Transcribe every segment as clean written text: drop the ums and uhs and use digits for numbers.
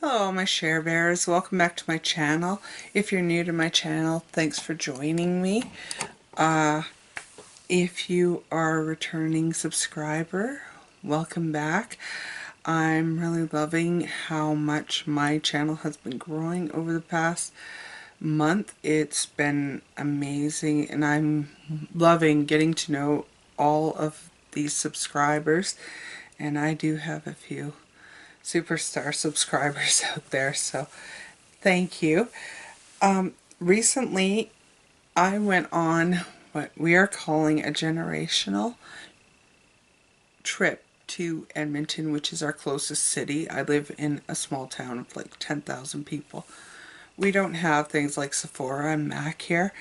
Hello my share bears, welcome back to my channel. If you're new to my channel, thanks for joining me. If you are a returning subscriber, welcome back. I'm really loving how much my channel has been growing over the past month. It's been amazing and I'm loving getting to know all of these subscribers, and I do have a few superstar subscribers out there, so thank you. Recently I went on what we are calling a generational trip to Edmonton, which is our closest city. I live in a small town of like 10,000 people. We don't have things like Sephora and Mac here.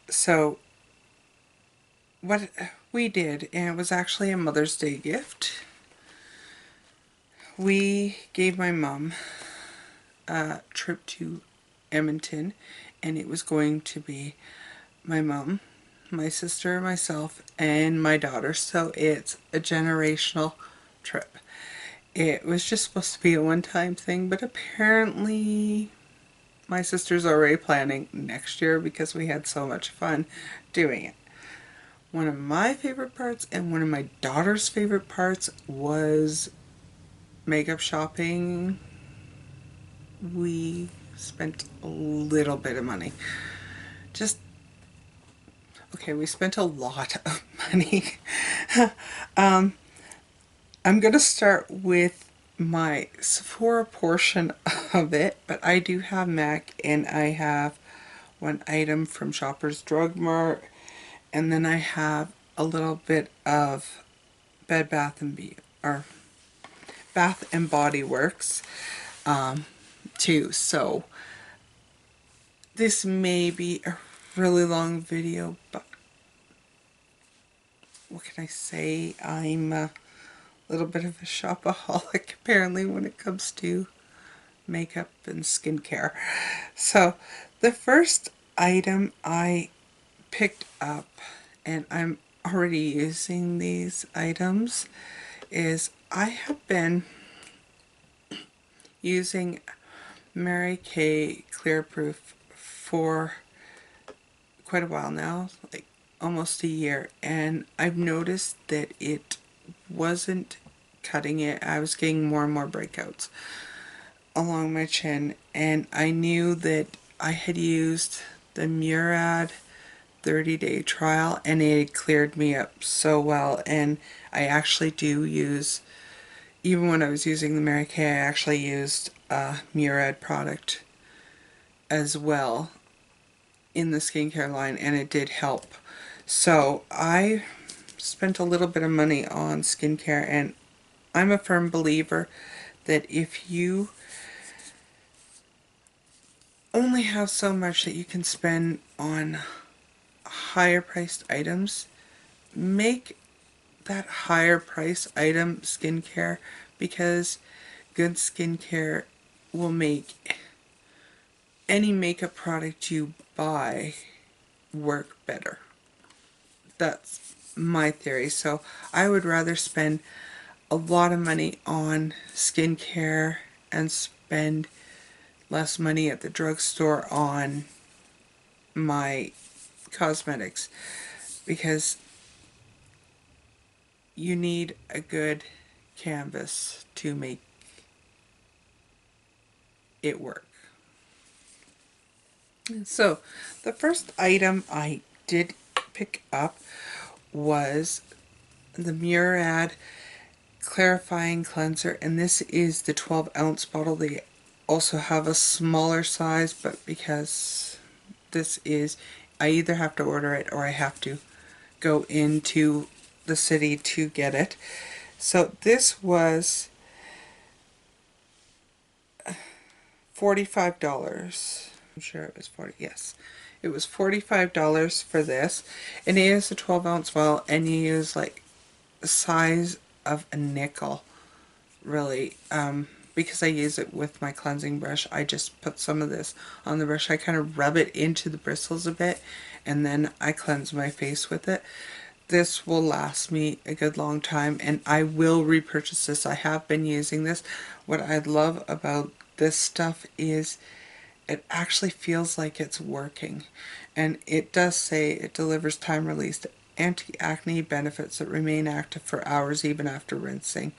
So what we did, and it was actually a Mother's Day gift, we gave my mom a trip to Edmonton, and it was going to be my mom, my sister, myself, and my daughter. So it's a generational trip. It was just supposed to be a one-time thing, but apparently my sister's already planning next year because we had so much fun doing it. One of my favorite parts and one of my daughter's favorite parts was makeup shopping. We spent a little bit of money. Okay, we spent a lot of money. I'm going to start with my Sephora portion of it, but I do have MAC and I have one item from Shoppers Drug Mart, and then I have a little bit of Bed Bath and or Bath and Body Works too. So this may be a really long video, but what can I say? I'm a little bit of a shopaholic apparently when it comes to makeup and skincare. So the first item I picked up, and I'm already using these items, is I have been using Mary Kay Clear Proof for quite a while now, like almost a year, and I've noticed that it wasn't cutting it. I was getting more and more breakouts along my chin, and I knew that I had used the Murad 30-day trial and it cleared me up so well. And I actually do use, even when I was using the Mary Kay, I actually used a Murad product as well in the skincare line, and it did help. So I spent a little bit of money on skincare, and I'm a firm believer that if you only have so much that you can spend on higher priced items, make that higher price item skincare, because good skincare will make any makeup product you buy work better. That's my theory. So I would rather spend a lot of money on skincare and spend less money at the drugstore on my cosmetics, because you need a good canvas to make it work. So the first item I did pick up was the Murad Clarifying Cleanser, and this is the 12-ounce bottle. They also have a smaller size, but because this is, I either have to order it or I have to go into the city to get it. So this was $45. I'm sure it was 40. Yes, it was $45 for this, and it is a 12-ounce vial, and you use like the size of a nickel, really. Because I use it with my cleansing brush, I just put some of this on the brush. I kind of rub it into the bristles a bit, and then I cleanse my face with it. this will last me a good long time, and I will repurchase this. I have been using this. What I love about this stuff is it actually feels like it's working. And it does say it delivers time-released anti-acne benefits that remain active for hours even after rinsing.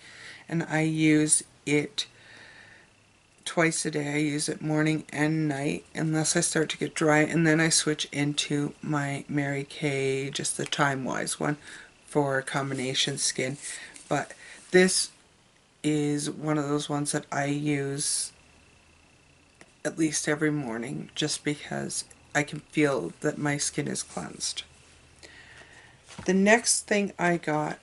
And I use it twice a day. I use it morning and night unless I start to get dry, and then I switch into my Mary Kay, just the time-wise one, for combination skin. But this is one of those ones that I use at least every morning just because I can feel that my skin is cleansed. The next thing I got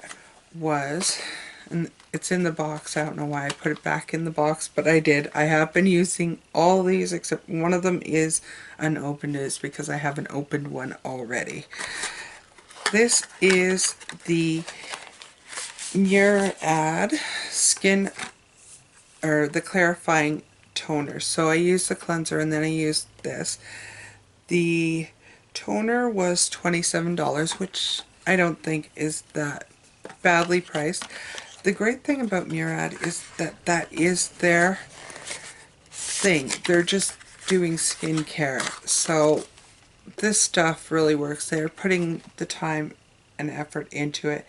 was, and it's in the box, I don't know why I put it back in the box, but I did. I have been using all these except one of them is unopened, is because I have an opened one already. This is the Murad skin, or the clarifying toner. So I used the cleanser and then I used this. The toner was $27, which I don't think is that badly priced. The great thing about Murad is that that is their thing. They're just doing skincare. So this stuff really works. They're putting the time and effort into it.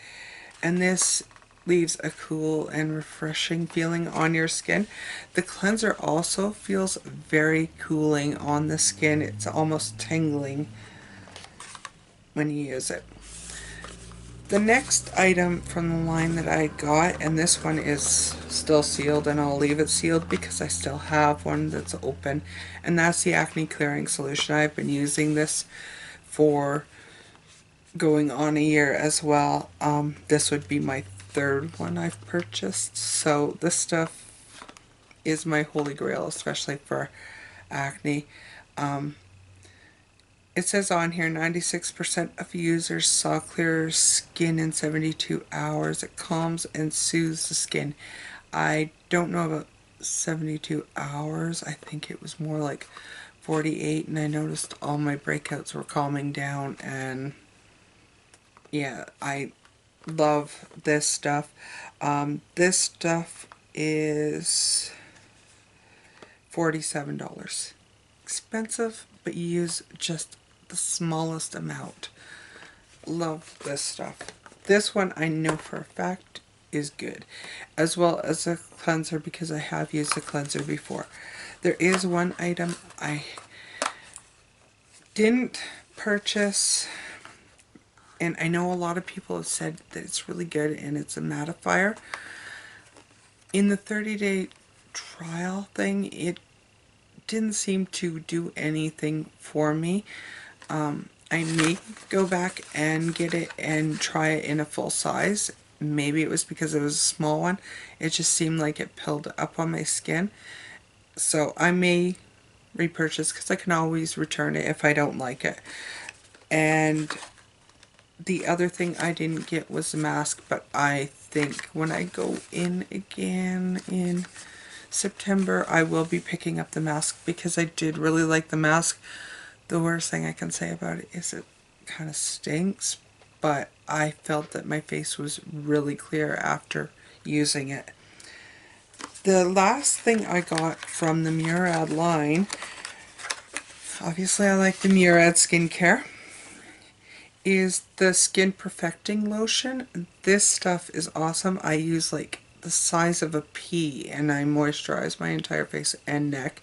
And this leaves a cool and refreshing feeling on your skin. The cleanser also feels very cooling on the skin. It's almost tingling when you use it. The next item from the line that I got, and this one is still sealed, and I'll leave it sealed because I still have one that's open, and that's the acne clearing solution. I've been using this for going on a year as well. This would be my third one I've purchased, so this stuff is my holy grail, especially for acne. It says on here 96% of users saw clearer skin in 72 hours. It calms and soothes the skin. I don't know about 72 hours. I think it was more like 48, and I noticed all my breakouts were calming down, and yeah, I love this stuff. This stuff is $47. Expensive, but you use just the smallest amount. Love this stuff. This one I know for a fact is good, as well as a cleanser because I have used a cleanser before. There is one item I didn't purchase, and I know a lot of people have said that it's really good, and it's a mattifier. In the 30-day trial thing, it didn't seem to do anything for me. I may go back and get it and try it in a full size. Maybe it was because it was a small one. It just seemed like it pilled up on my skin. So I may repurchase because I can always return it if I don't like it. And the other thing I didn't get was the mask, but I think when I go in again in September, I will be picking up the mask because I did really like the mask. The worst thing I can say about it is it kind of stinks, but I felt that my face was really clear after using it. The last thing I got from the Murad line, obviously I like the Murad skincare, is the Skin Perfecting Lotion. This stuff is awesome. I use like the size of a pea, and I moisturize my entire face and neck.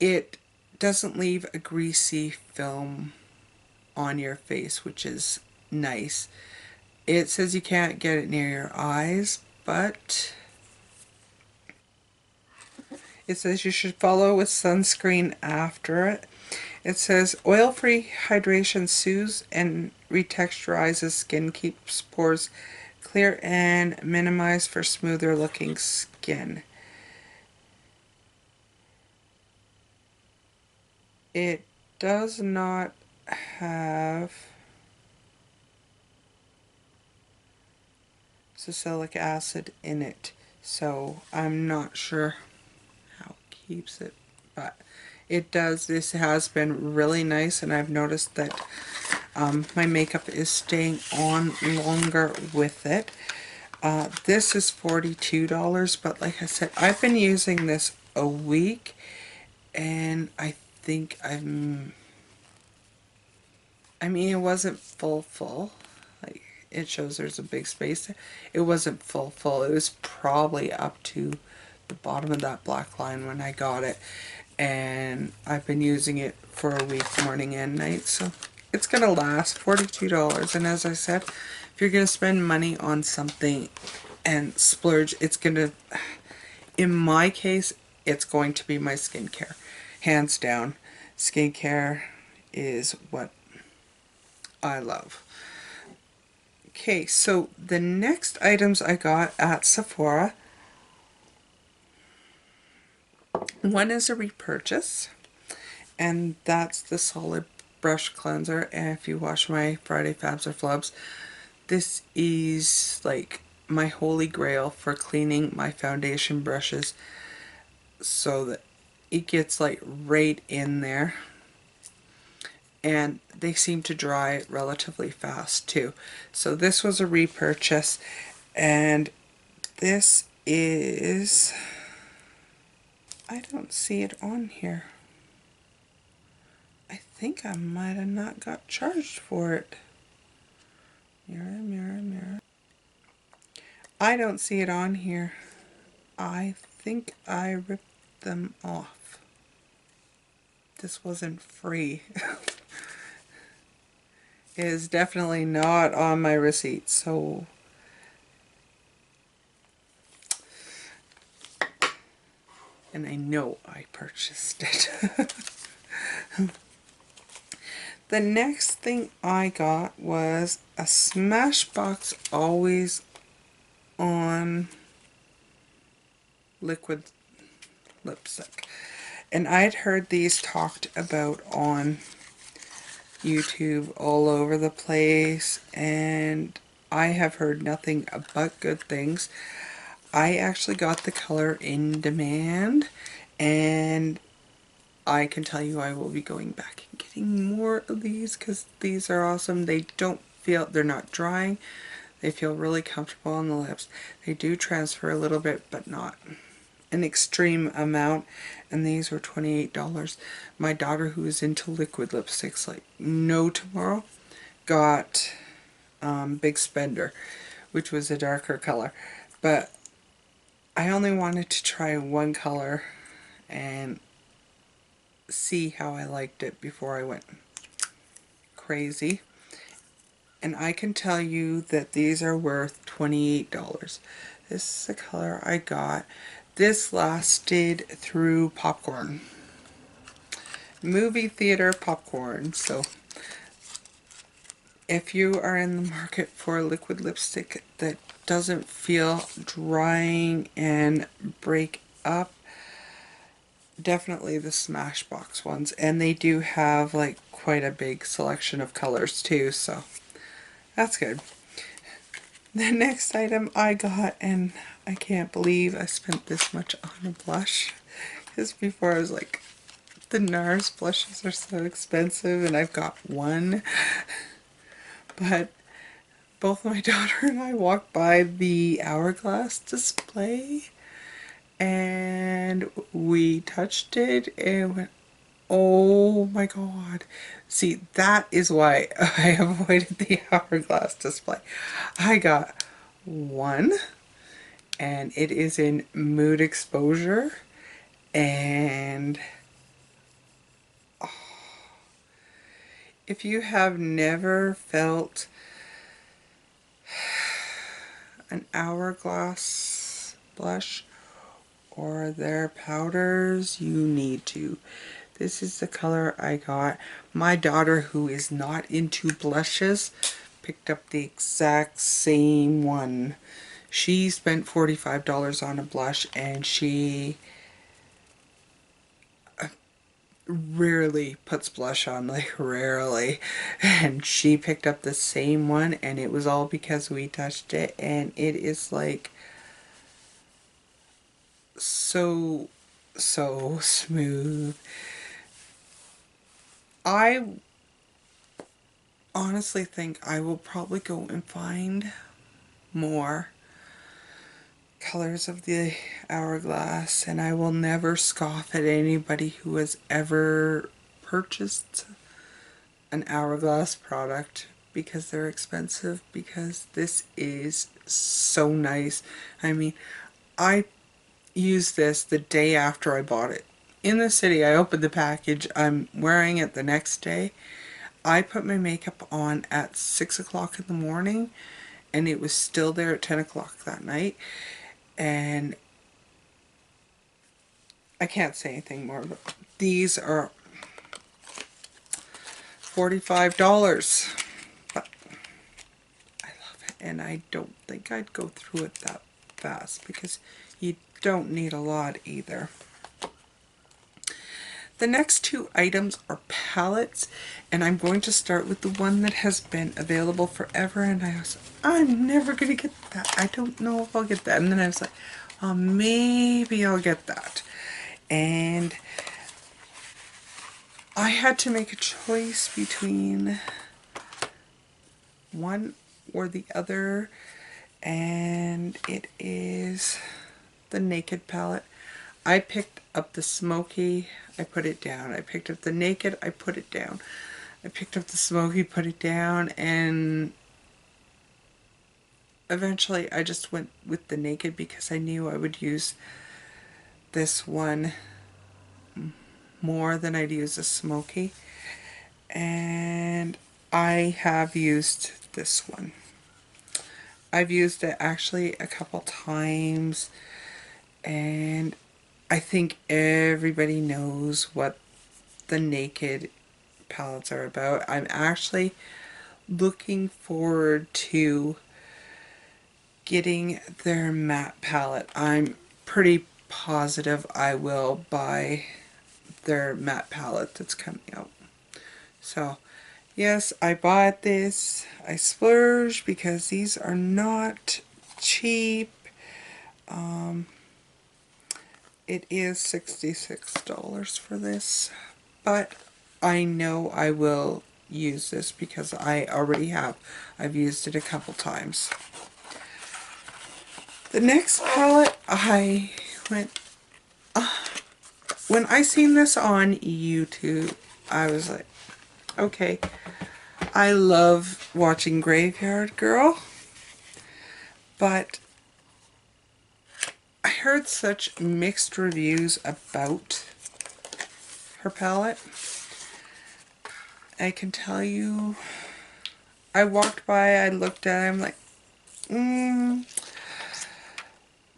It doesn't leave a greasy film on your face, which is nice. It says you can't get it near your eyes, but it says you should follow with sunscreen after it. It says oil-free hydration soothes and retexturizes skin, keeps pores clear, and minimized for smoother looking skin. It does not have salicylic acid in it, so I'm not sure how it keeps it, but It does. This has been really nice, and I've noticed that my makeup is staying on longer with it. This is $42, but like I said, I've been using this a week, and I think I mean, it wasn't full. Like, it shows there's a big space. It wasn't full. It was probably up to the bottom of that black line when I got it. And I've been using it for a week, morning and night. So it's going to last. $42. And as I said, if you're going to spend money on something and splurge, it's going to, in my case, it's going to be my skincare. Hands down. Skincare is what I love. Okay, so the next items I got at Sephora, one is a repurchase, and that's the solid brush cleanser. And if you watch my Friday Fabs or Flubs, this is like my holy grail for cleaning my foundation brushes so that it gets like right in there. And they seem to dry relatively fast too. So this was a repurchase, and this is, I don't see it on here. I think I might have not got charged for it. Mirror. I don't see it on here. I think I ripped them off. This wasn't free. It is definitely not on my receipt, so and I know I purchased it. The next thing I got was a Smashbox Always On liquid lipstick. And I'd heard these talked about on YouTube all over the place, and I have heard nothing but good things. I actually got the color In Demand, and I can tell you I will be going back and getting more of these because these are awesome. They don't feel, they're not drying. They feel really comfortable on the lips. They do transfer a little bit, but not an extreme amount. And these were $28. My daughter, who is into liquid lipsticks like no tomorrow, got Big Spender, which was a darker color. But I only wanted to try one color and see how I liked it before I went crazy. And I can tell you that these are worth $28. This is the color I got. This lasted through popcorn. Movie theater popcorn. So if you are in the market for a liquid lipstick that doesn't feel drying and break up, definitely the Smashbox ones. And they do have like quite a big selection of colors too, so that's good. The next item I got, and I can't believe I spent this much on a blush, because before I was like, the NARS blushes are so expensive, and I've got one. But both my daughter and I walked by the Hourglass display, and we touched it and went, oh my god. See, that is why I avoided the Hourglass display. I got one, and it is in Mood Exposure, and oh, if you have never felt an Hourglass blush or their powders, you need to. This is the color I got. My daughter, who is not into blushes, picked up the exact same one. She spent $45 on a blush, and she rarely puts blush on, like rarely. And she picked up the same one, and it was all because we touched it, and it is like so smooth. I honestly think I will probably go and find more colors of the Hourglass, and I will never scoff at anybody who has ever purchased an Hourglass product because they're expensive, because this is so nice. I mean, I used this the day after I bought it. In the city, I opened the package, I'm wearing it the next day. I put my makeup on at 6 o'clock in the morning and it was still there at 10 o'clock that night. And I can't say anything more, but these are $45. But I love it, and I don't think I'd go through it that fast because you don't need a lot either. The next two items are palettes, and I'm going to start with the one that has been available forever, and I'm never going to get that. I don't know if I'll get that. And then I was like, oh, maybe I'll get that. And I had to make a choice between one or the other, and it is the Naked palette. I picked up the Smoky, I put it down. I picked up the Naked, I put it down. I picked up the Smoky, put it down, and eventually I just went with the Naked because I knew I would use this one more than I'd use the Smoky. And I have used this one. I've used it actually a couple times, and I think everybody knows what the Naked palettes are about. I'm actually looking forward to getting their matte palette. I'm pretty positive I will buy their matte palette that's coming out. So yes, I bought this. I splurged because these are not cheap. It is $66 for this, but I know I will use this because I already have. I've used it a couple times. The next palette, I went, when I seen this on YouTube, I was like, okay, I love watching Graveyard Girl, but I heard such mixed reviews about her palette. I can tell you, I walked by, I looked at it, I'm like,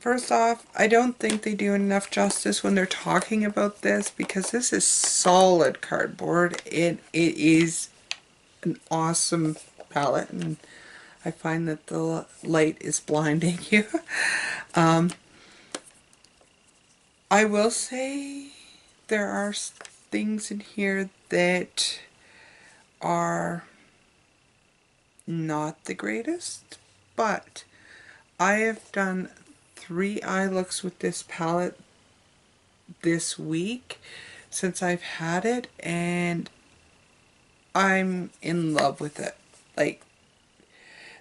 first off, I don't think they do enough justice when they're talking about this, because this is solid cardboard. It is an awesome palette, and I find that the light is blinding you. I will say there are things in here that are not the greatest, but I have done 3 eye looks with this palette this week since I've had it, and I'm in love with it. Like,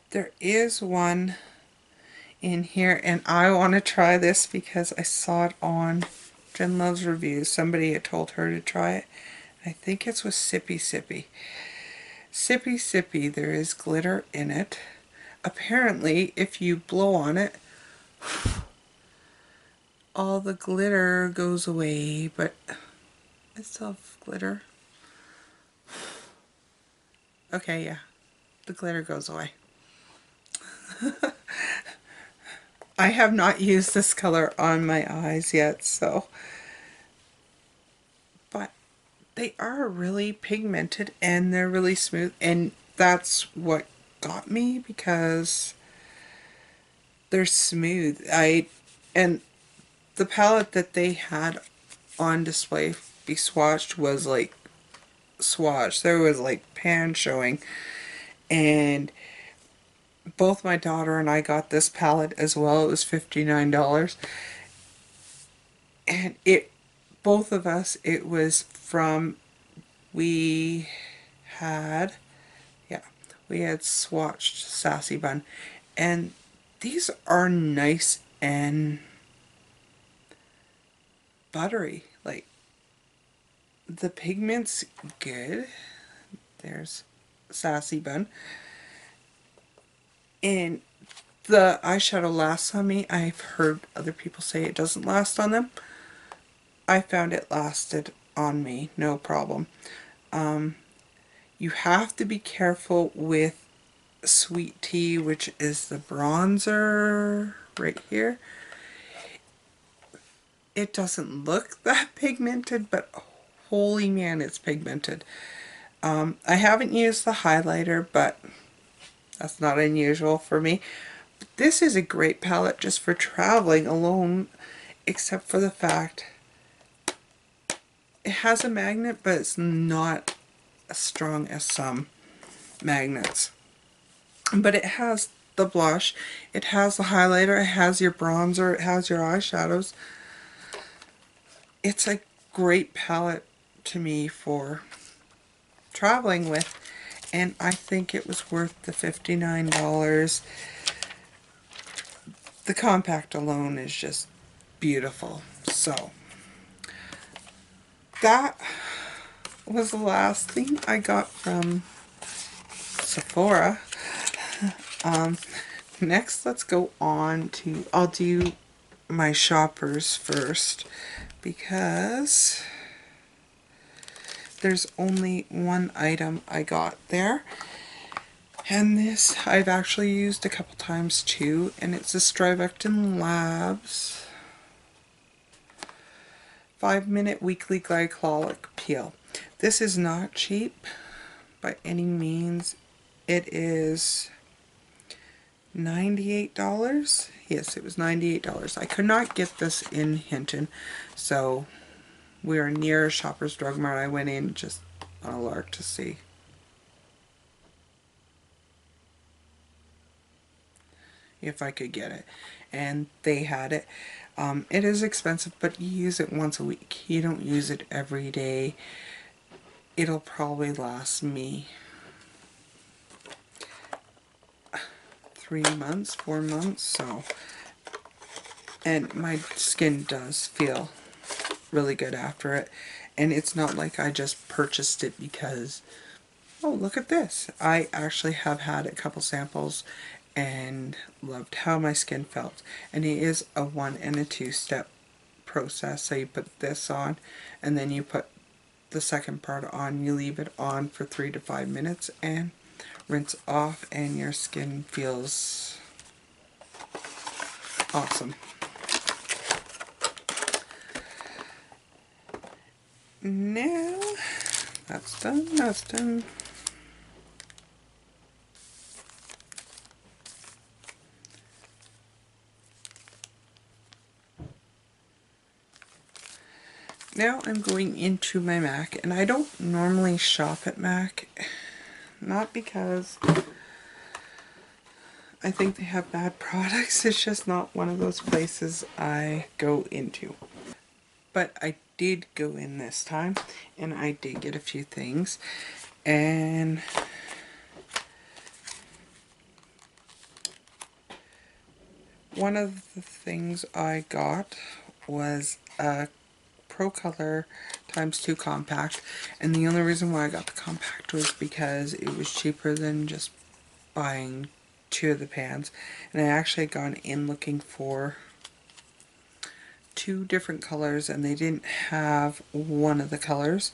there is one in here, and I want to try this because I saw it on Jen Loves Reviews. Somebody had told her to try it. I think it's with Sippy Sippy. Sippy Sippy, there is glitter in it. Apparently, if you blow on it, all the glitter goes away, but I still have glitter. Okay, yeah, the glitter goes away. I have not used this color on my eyes yet, so. But they are really pigmented and they're really smooth, and that's what got me, because they're smooth. And the palette that they had on display, be swatched, was like swatched. There was like pan showing, and both my daughter and I got this palette as well. It was $59, and both of us, it was from we had, yeah, we had swatched Sassy Bun, and these are nice and buttery. Like, the pigment's good. There's Sassy Bun. And the eyeshadow lasts on me. I've heard other people say it doesn't last on them. I found it lasted on me, no problem. You have to be careful with Sweet Tea, which is the bronzer right here. It doesn't look that pigmented, but holy man, it's pigmented. I haven't used the highlighter, but that's not unusual for me. But this is a great palette just for traveling alone, except for the fact it has a magnet, but it's not as strong as some magnets. But it has the blush, it has the highlighter, it has your bronzer, it has your eyeshadows. It's a great palette to me for traveling with, and I think it was worth the $59. The compact alone is just beautiful. So that was the last thing I got from Sephora. Next, let's go on to, I'll do my shoppers first because there's only one item I got there. And this I've actually used a couple times too, and it's a Strivectin Labs 5-minute weekly glycolic peel. This is not cheap by any means. It is $98. Yes, it was $98. I could not get this in Hinton, so we are near Shoppers Drug Mart. I went in just on a lark to see. If I could get it, and they had it. It is expensive, but you use it once a week. You don't use it every day. It'll probably last me 3 months, 4 months, so, and my skin does feel really good after it. And it's not like I just purchased it because, oh, look at this. I actually have had a couple samples and loved how my skin felt. And it is a 1 and a 2 step process. So you put this on, and then you put the second part on. You leave it on for 3 to 5 minutes and rinse off, and your skin feels awesome. Now that's done, that's done. Now I'm going into my Mac, and I don't normally shop at Mac, not because I think they have bad products, it's just not one of those places I go into. But I did go in this time, and I did get a few things, and one of the things I got was a Pro Color ×2 compact, and the only reason why I got the compact was because it was cheaper than just buying 2 of the pans. And I actually had gone in looking for 2 different colors, and they didn't have one of the colors.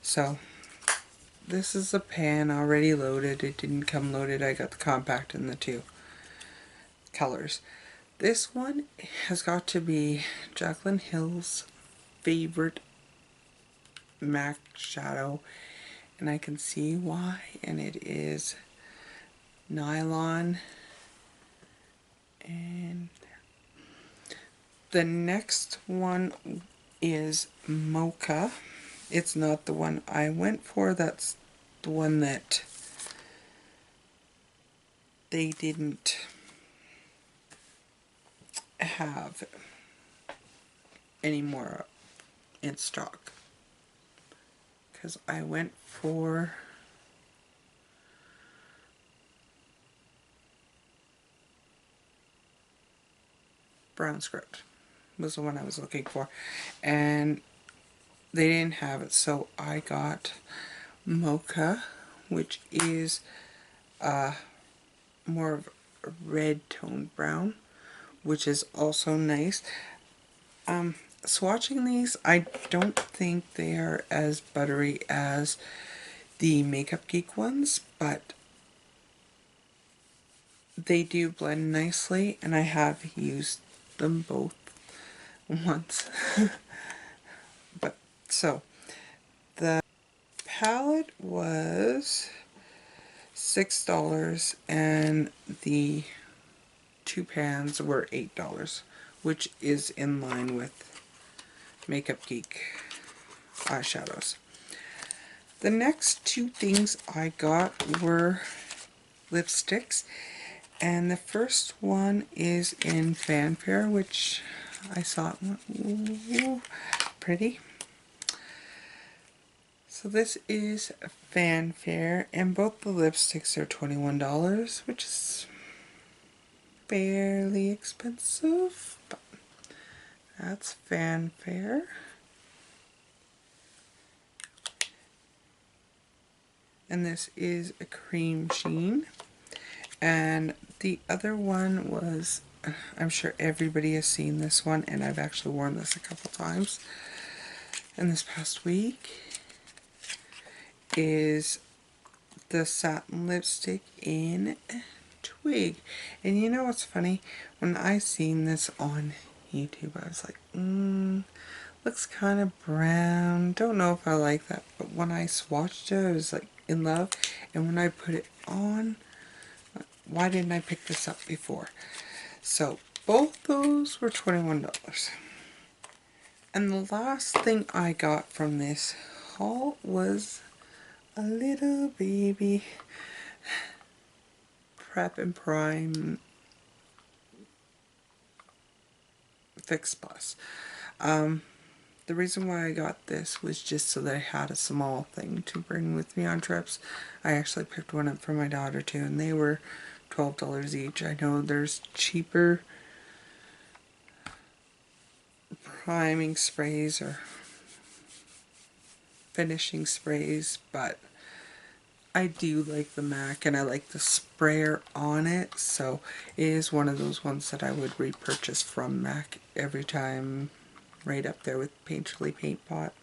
So this is a pan already loaded. It didn't come loaded. I got the compact and the 2 colors. This one has got to be Jaclyn Hill's favorite MAC shadow, and I can see why, and it is nylon. And the next one is mocha. It's not the one I went for, that's the one that they didn't have anymore in stock, because I went for brown script was the one I was looking for, and they didn't have it, so I got mocha, which is more of a red toned brown, which is also nice. Swatching these, I don't think they are as buttery as the Makeup Geek ones, but they do blend nicely, and I have used them both once. But so the palette was $6 and the two pans were $8, which is in line with Makeup Geek eyeshadows. The next two things I got were lipsticks, and the first one is in Fanfare, which I saw it and went, ooh, pretty. So this is Fanfare, and both the lipsticks are $21, which is fairly expensive, but that's Fanfare. And this is a cream sheen. And the other one was, I'm sure everybody has seen this one, and I've actually worn this a couple times in this past week, is the satin lipstick in Twig. And you know what's funny? When I seen this on YouTube, I was like, looks kind of brown. Don't know if I like that. But when I swatched it, I was like in love. And when I put it on, why didn't I pick this up before? So both those were $21. And the last thing I got from this haul was a little baby Prep and Prime Fix Plus. The reason why I got this was just so that I had a small thing to bring with me on trips. I actually picked one up for my daughter too, and they were $12 each. I know there's cheaper priming sprays or finishing sprays, but I do like the MAC, and I like the sprayer on it, so it is one of those ones that I would repurchase from MAC every time, right up there with Painterly Paint Pot.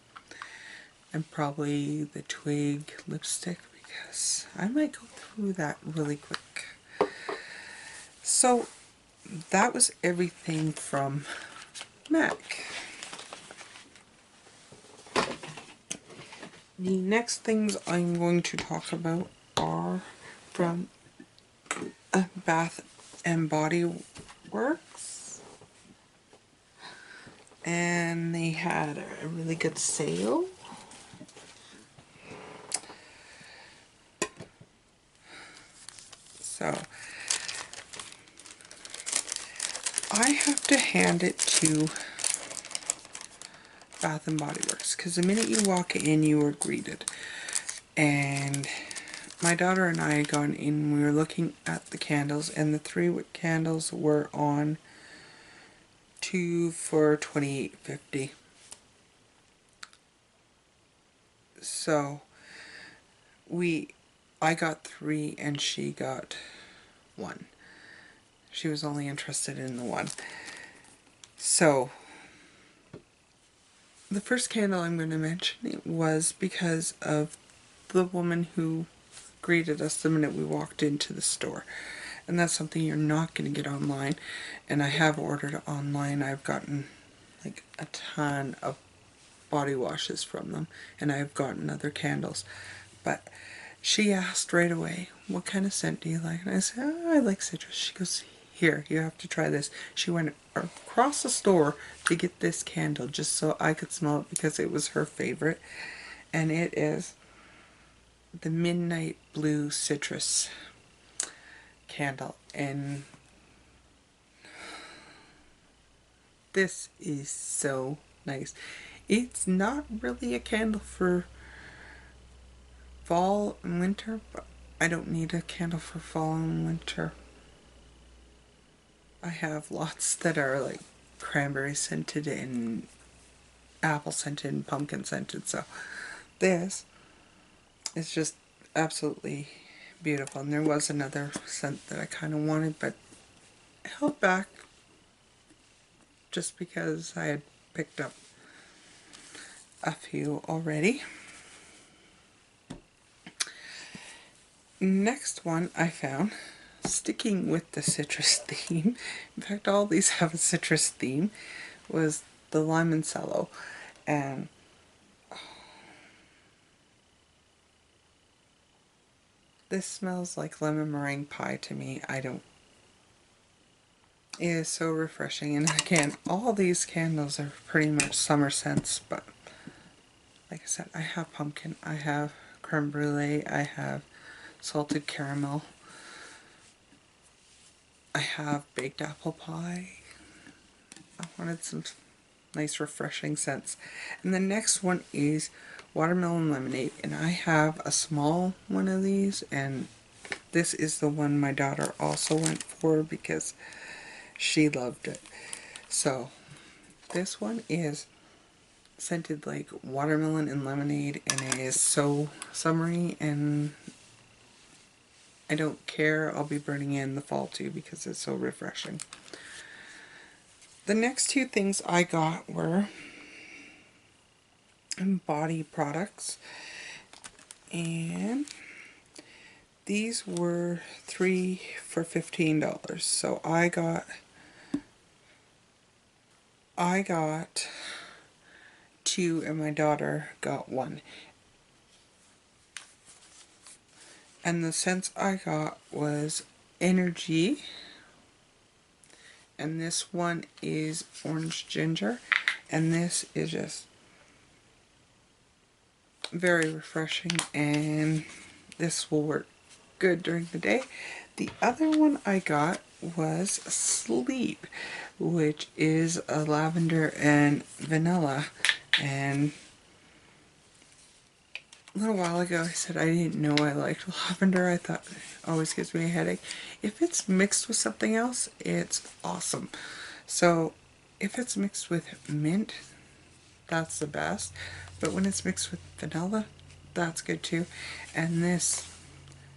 And probably the Twig lipstick, because I might go through that really quick. So that was everything from MAC. The next things I'm going to talk about are from Bath and Body Works, and they had a really good sale. So I have to hand it to Bath and Body Works, because the minute you walk in, you are greeted. And my daughter and I had gone in, we were looking at the candles, and the 3-wick candles were on 2 for $28.50. So I got 3 and she got 1. She was only interested in the 1. So the first candle I'm going to mention was because of the woman who greeted us the minute we walked into the store. And that's something you're not going to get online. And I have ordered online. I've gotten like a ton of body washes from them. And I've gotten other candles. But she asked right away, what kind of scent do you like? And I said, oh, I like citrus. She goes, here, you have to try this. She went across the store to get this candle just so I could smell it, because it was her favorite. And it is the Midnight Blue Citrus candle. And this is so nice. It's not really a candle for fall and winter, but I don't need a candle for fall and winter. I have lots that are like cranberry scented and apple scented and pumpkin scented, so this is just absolutely beautiful. And there was another scent that I kind of wanted, but held back just because I had picked up a few already. Next one I found, sticking with the citrus theme, in fact all these have a citrus theme, was the Limoncello. And this smells like lemon meringue pie to me. It is so refreshing. And again, all these candles are pretty much summer scents, but like I said, I have pumpkin, I have creme brulee, I have salted caramel, I have baked apple pie. I wanted some nice refreshing scents. And the next one is watermelon lemonade, and I have a small one of these, and this is the one my daughter also went for because she loved it. So this one is scented like watermelon and lemonade, and it is so summery, and I don't care, I'll be burning in the fall too because it's so refreshing. The next two things I got were body products, and these were 3 for $15. So I got 2 and my daughter got 1. And the scents I got was Energy, and this one is Orange Ginger, and this is just very refreshing, and this will work good during the day. The other one I got was Sleep, which is a lavender and vanilla. And a little while ago I said I didn't know I liked lavender. I thought it always gives me a headache. If it's mixed with something else, it's awesome. So if it's mixed with mint, that's the best. But when it's mixed with vanilla, that's good too. And this,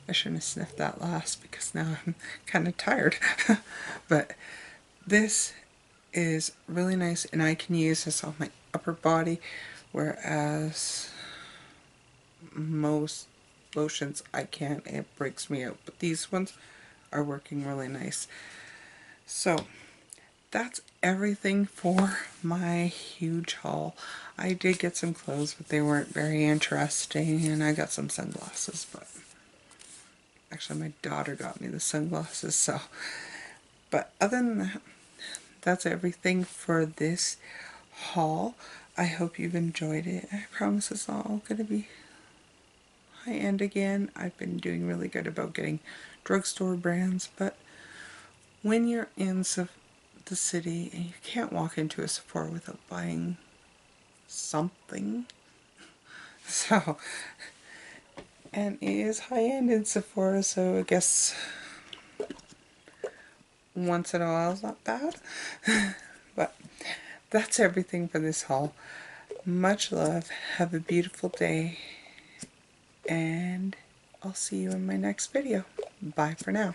I shouldn't have sniffed that last because now I'm kind of tired. But this is really nice, and I can use this on my upper body, whereas most lotions I can't. It breaks me out. But these ones are working really nice. So that's everything for my huge haul. I did get some clothes, but they weren't very interesting, and I got some sunglasses, but actually my daughter got me the sunglasses, so. But other than that, that's everything for this haul. I hope you've enjoyed it. I promise it's not all going to be high-end again. I've been doing really good about getting drugstore brands, but when you're in the city and you can't walk into a Sephora without buying something, so, and it is high-end in Sephora, so I guess once in a while is not bad. But that's everything for this haul. Much love, have a beautiful day, and I'll see you in my next video. Bye for now.